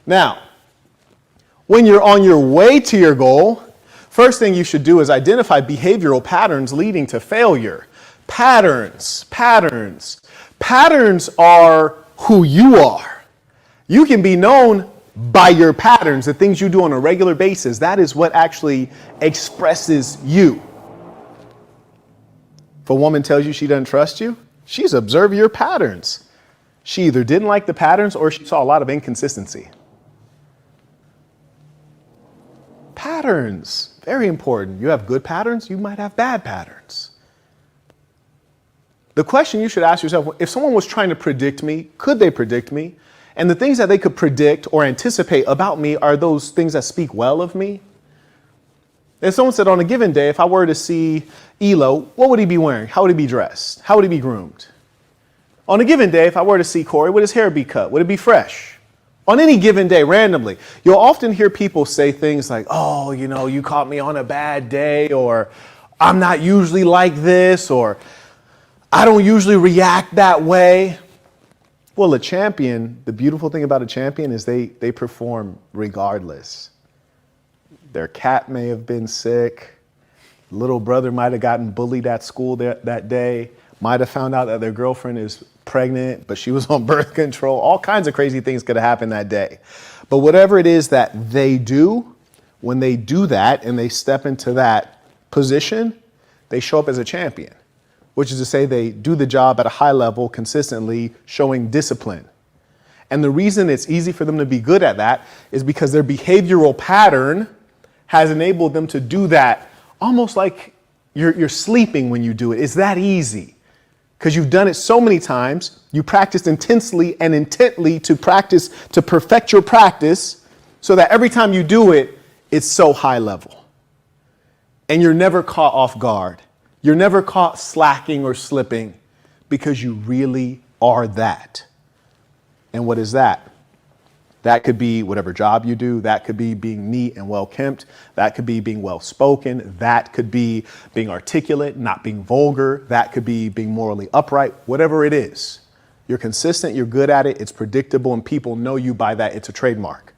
Now, when you're on your way to your goal, first thing you should do is identify behavioral patterns leading to failure. Patterns are who you are. You can be known by your patterns, the things you do on a regular basis. That is what actually expresses you. If a woman tells you she doesn't trust you, she's observed your patterns. She either didn't like the patterns or she saw a lot of inconsistency. Patterns, very important. You have good patterns, you might have bad patterns. The question you should ask yourself, if someone was trying to predict me, could they predict me? And the things that they could predict or anticipate about me are those things that speak well of me? If someone said on a given day, if I were to see Elo, what would he be wearing? How would he be dressed? How would he be groomed? On a given day, if I were to see Corey, would his hair be cut? Would it be fresh? On any given day, randomly, you'll often hear people say things like, oh, you caught me on a bad day, or I'm not usually like this, or I don't usually react that way. Well, a champion, the beautiful thing about a champion is they perform regardless. Their cat may have been sick. Little brother might have gotten bullied at school that day. Might have found out that their girlfriend is pregnant, but she was on birth control. All kinds of crazy things could have happened that day. But whatever it is that they do, when they do that and they step into that position, they show up as a champion, which is to say they do the job at a high level consistently, showing discipline. And the reason it's easy for them to be good at that is because their behavioral pattern has enabled them to do that almost like you're sleeping when you do it. It's that easy. Because you've done it so many times, you practiced intensely and intently to perfect your practice so that every time you do it, it's so high level. And you're never caught off guard. You're never caught slacking or slipping because you really are that. And what is that? That could be whatever job you do. That could be being neat and well-kempt. That could be being well-spoken. That could be being articulate, not being vulgar. That could be being morally upright. Whatever it is, you're consistent, you're good at it, it's predictable, and people know you by that. It's a trademark.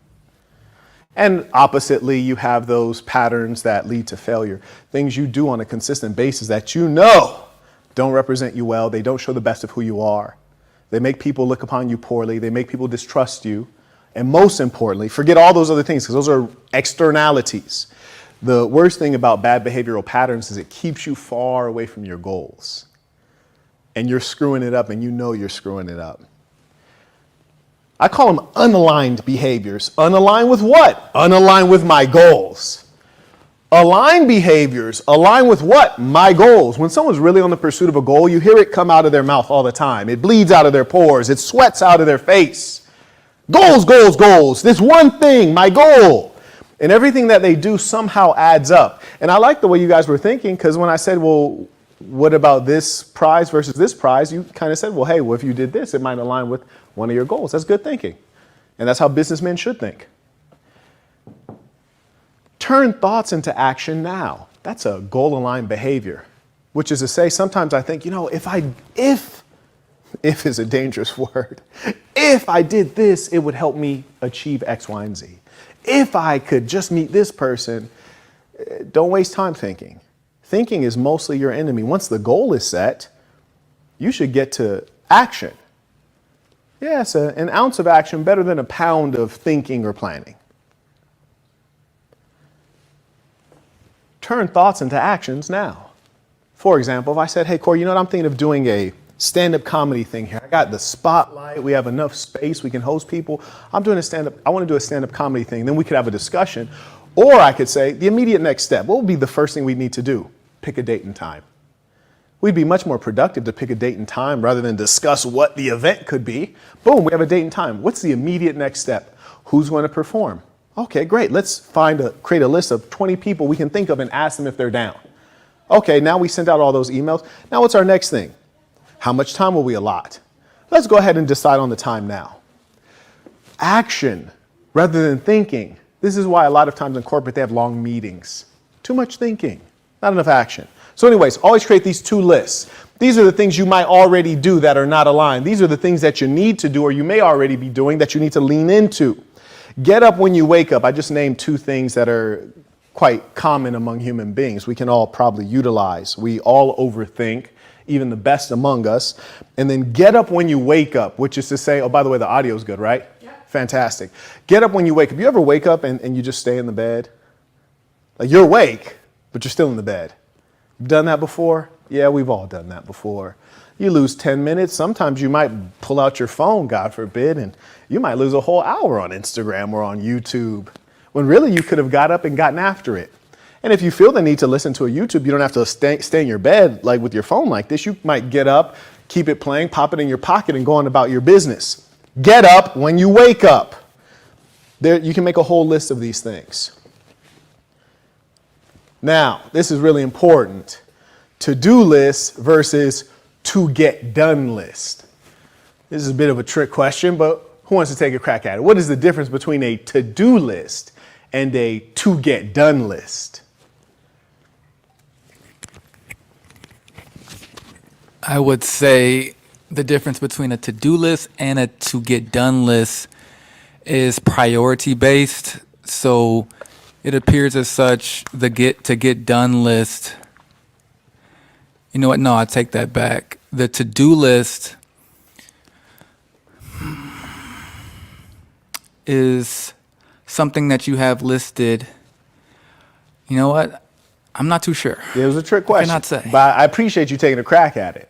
And oppositely, you have those patterns that lead to failure. Things you do on a consistent basis that you know don't represent you well. They don't show the best of who you are. They make people look upon you poorly. They make people distrust you. And most importantly, forget all those other things because those are externalities. The worst thing about bad behavioral patterns is it keeps you far away from your goals. And you're screwing it up and you know you're screwing it up. I call them unaligned behaviors. Unaligned with what? Unaligned with my goals. Aligned behaviors align with what? My goals. When someone's really on the pursuit of a goal, you hear it come out of their mouth all the time. It bleeds out of their pores. It sweats out of their face. Goals, goals, goals. This one thing, my goal. And everything that they do somehow adds up. And I like the way you guys were thinking, because when I said, well, what about this prize versus this prize? You kind of said, well, hey, well, if you did this, it might align with one of your goals. That's good thinking. And that's how businessmen should think. Turn thoughts into action now. That's a goal-aligned behavior, which is to say, sometimes I think, if is a dangerous word. If I did this, it would help me achieve X, Y, and Z. If I could just meet this person, don't waste time thinking. Thinking is mostly your enemy. Once the goal is set, you should get to action. Yes, an ounce of action better than a pound of thinking or planning. Turn thoughts into actions now. For example, if I said, hey, Corey, I'm thinking of doing a stand-up comedy thing here. I got the spotlight. We have enough space. We can host people. I want to do a stand-up comedy thing. Then we could have a discussion. Or I could say the immediate next step. What would be the first thing we need to do? Pick a date and time. We'd be much more productive to pick a date and time rather than discuss what the event could be. Boom, we have a date and time. What's the immediate next step? Who's going to perform? Okay, great. Let's create a list of 20 people we can think of and ask them if they're down. Okay, now we sent out all those emails. Now what's our next thing? How much time will we allot? Let's go ahead and decide on the time now. Action rather than thinking. This is why a lot of times in corporate they have long meetings. Too much thinking, not enough action. So anyways, always create these two lists. These are the things you might already do that are not aligned. These are the things that you need to do or you may already be doing that you need to lean into. Get up when you wake up. I just named two things that are quite common among human beings. We can all probably utilize. We all overthink, even the best among us. And then get up when you wake up, which is to say, oh, by the way, the audio is good, right? Yeah. Fantastic. Get up when you wake up. You ever wake up and you just stay in the bed? Like you're awake, but you're still in the bed. You've done that before? Yeah, we've all done that before. You lose 10 minutes. Sometimes you might pull out your phone, God forbid, and you might lose a whole hour on Instagram or on YouTube, when really you could have got up and gotten after it. And if you feel the need to listen to a YouTube, you don't have to stay in your bed like with your phone like this. You might get up, keep it playing, pop it in your pocket, and go on about your business. Get up when you wake up. There, you can make a whole list of these things. Now, this is really important. To-do list versus to get done list. This is a bit of a trick question, but who wants to take a crack at it? What is the difference between a to-do list and a to get done list? I would say the difference between a to-do list and a to get done list is priority based. So it appears as such, the to get done list. You know what? No, I take that back. The to-do list is something that you have listed. You know what? I'm not too sure. It was a trick question. I cannot say. But I appreciate you taking a crack at it.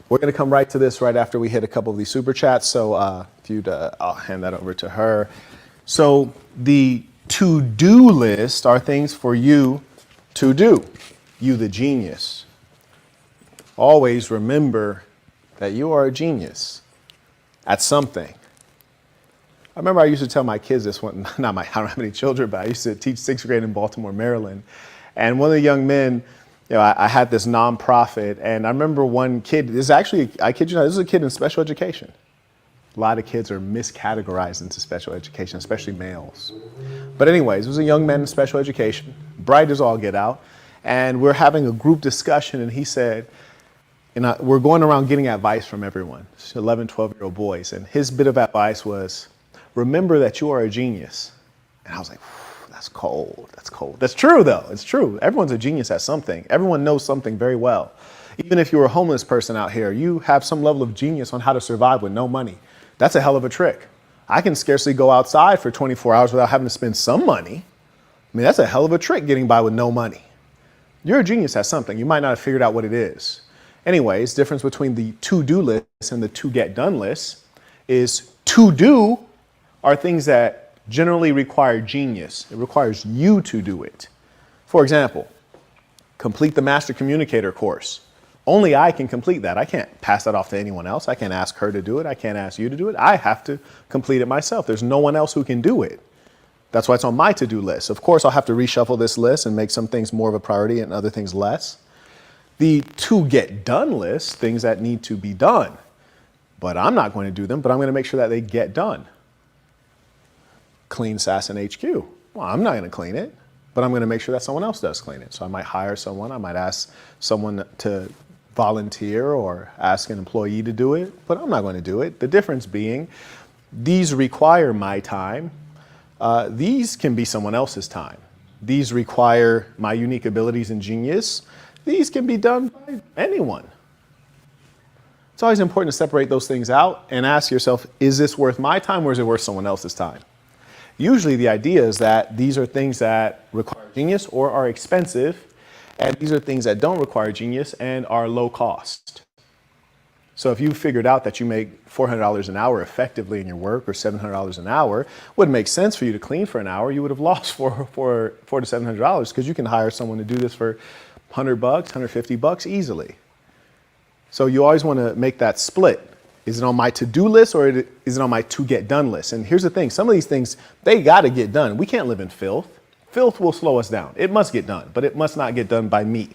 We're going to come right to this right after we hit a couple of these super chats. So I'll hand that over to her. So the to-do list are things for you to do. You, the genius. Always remember that you are a genius at something. I remember I used to tell my kids this one, I don't have any children, but I used to teach sixth grade in Baltimore, Maryland. And one of the young men, I had this nonprofit, and I remember one kid, I kid you not, this is a kid in special education. A lot of kids are miscategorized into special education, especially males. But anyways, it was a young man in special education, bright as all get out. And we're having a group discussion, and he said, we're going around getting advice from everyone, 11, 12-year-old boys. And his bit of advice was, remember that you are a genius. And I was like, that's cold, that's cold. That's true though, it's true. Everyone's a genius at something. Everyone knows something very well. Even if you're a homeless person out here, you have some level of genius on how to survive with no money. That's a hell of a trick. I can scarcely go outside for 24 hours without having to spend some money. I mean, that's a hell of a trick getting by with no money. You're a genius at something. You might not have figured out what it is. Anyways, difference between the to-do list and the to get done list is to do are things that generally require genius. It requires you to do it. For example, complete the Master Communicator course. Only I can complete that. I can't pass that off to anyone else. I can't ask her to do it. I can't ask you to do it. I have to complete it myself. There's no one else who can do it. That's why it's on my to-do list. Of course, I'll have to reshuffle this list and make some things more of a priority and other things less. The to get done list, things that need to be done, but I'm not going to do them, but I'm going to make sure that they get done. Clean Sasson HQ. Well, I'm not going to clean it, but I'm going to make sure that someone else does clean it. So I might hire someone. I might ask someone to volunteer or ask an employee to do it, but I'm not going to do it. The difference being these require my time. These can be someone else's time. These require my unique abilities and genius. These can be done by anyone. It's always important to separate those things out and ask yourself, is this worth my time or is it worth someone else's time? Usually the idea is that these are things that require genius or are expensive, and these are things that don't require genius and are low cost. So if you figured out that you make $400 an hour effectively in your work or $700 an hour, it wouldn't make sense for you to clean for an hour. You would have lost $400 to $700 because you can hire someone to do this for $100, $150 easily. So you always want to make that split. Is it on my to-do list or is it on my to-get-done list? And here's the thing. Some of these things, they got to get done. We can't live in filth. Filth will slow us down. It must get done, but it must not get done by me.